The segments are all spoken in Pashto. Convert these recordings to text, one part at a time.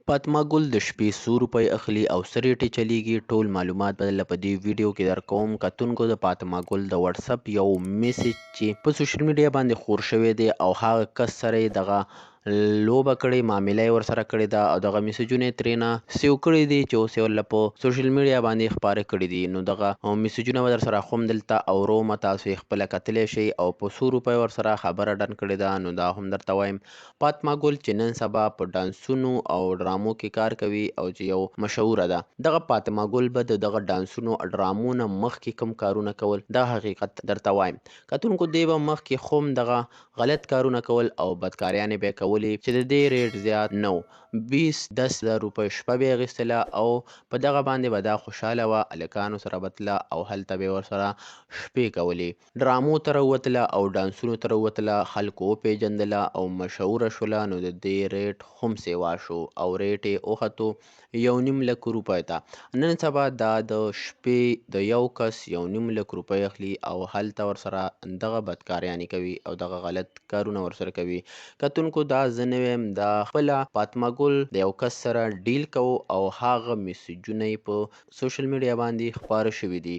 فاطمه ګل د شپې څو روپۍ اخلي او څه ریټې چلیږي ټول معلومات به درله په دې ویډیو کې درکوم. کتونکو د فاطمه ګل د واتساپ یو میسج چې په سوشل میډیا باندې خور شوی دی او هغه کس سره یې دغه لوبه کړې، معامله یې ورسره کړې ده او دغه میسجونه یې ترېنه سیو کړي دي چې اوس یې ورله په سوشل میډیا باندې خپاره کړي دي. نو دغه میسجونه به درسره خو هم دلته اورومه، تاسو یې خپله کتلی شئ او په څو روپۍ ورسره خبره ډن کړې ده. نو دا هم درته وایم فاطمه ګل چې نن سبا په ډانسونو او ډرامو کې کار کوي او چې یو مشهوره ده. دغه فاطمه ګل به د دغه ډانسونو ډرامو نه مخکې کوم کارونه کول دا حقیقت درته وایم. کتونکو دی به مخکې خو هم دغه غلط کارونه کول او بدکاریانې به یې کولې چې د دې ریټ زیات نه و. 20-10 روپۍ شپه به یې اخیستله او په دغه باندې به دا خوشحاله وه، هلکانو سره به تله او هلته به یې ورسره شپې کولې. ډرامو ته راووتله او ډانسونو ته راووتله، خلکو وپېژندله او مشهوره شوله. نو د دې ریټ هم سیوا شو او ریټ یې وختو 1.5 لک روپیو ته. نن سبا دا د شپې د یو کس 1.5 لک روپۍ اخلي او هلته ورسره دغه بدکاریانې کوي او دغه غلط کارونه ورسره کوي. کتونکو دا زه نه ویم، دا خپله فاطمه ګل د یو کس سره ډیل کوو او هغه میسجونه یې په سوشل میډیا باندې خپاره شوي دي.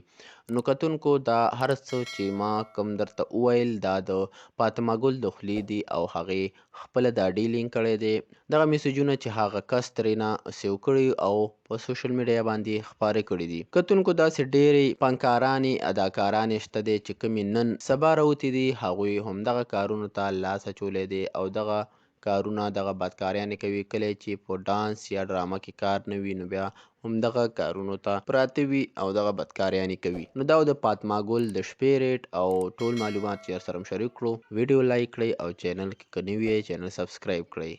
نو کتونکو دا هر څه چې ما کوم درته وویل دا د فاطمه ګل د خولې دي او هغې خپله دا ډیلینګ کړی دی. دغه میسجونه چې هغه کس ترېنه سیو کړي او په سوشل میډیا باندې خپاره کړي دي. کتونکو داسې ډېرې فنکارانې اداکارانې شته دی چې کومې نن سبا راوتې دي، هغوی همدغه کارونو ته لاس اچولی دی او دغه کارونه دغه بدکاریانې کوي. کله چې په ډانس یا ډرامه کې کار نه وي نو بیا همدغه کارونو ته پراته وي او دغه بدکاریانې کوي. نو دا د فاطمه ګل د شپې ریټ او ټول معلومات چې درسره مو شریک کړو. ویډیو لایک کړئ او چینل کې که نوي یې چینل سبسکرایب کړئ.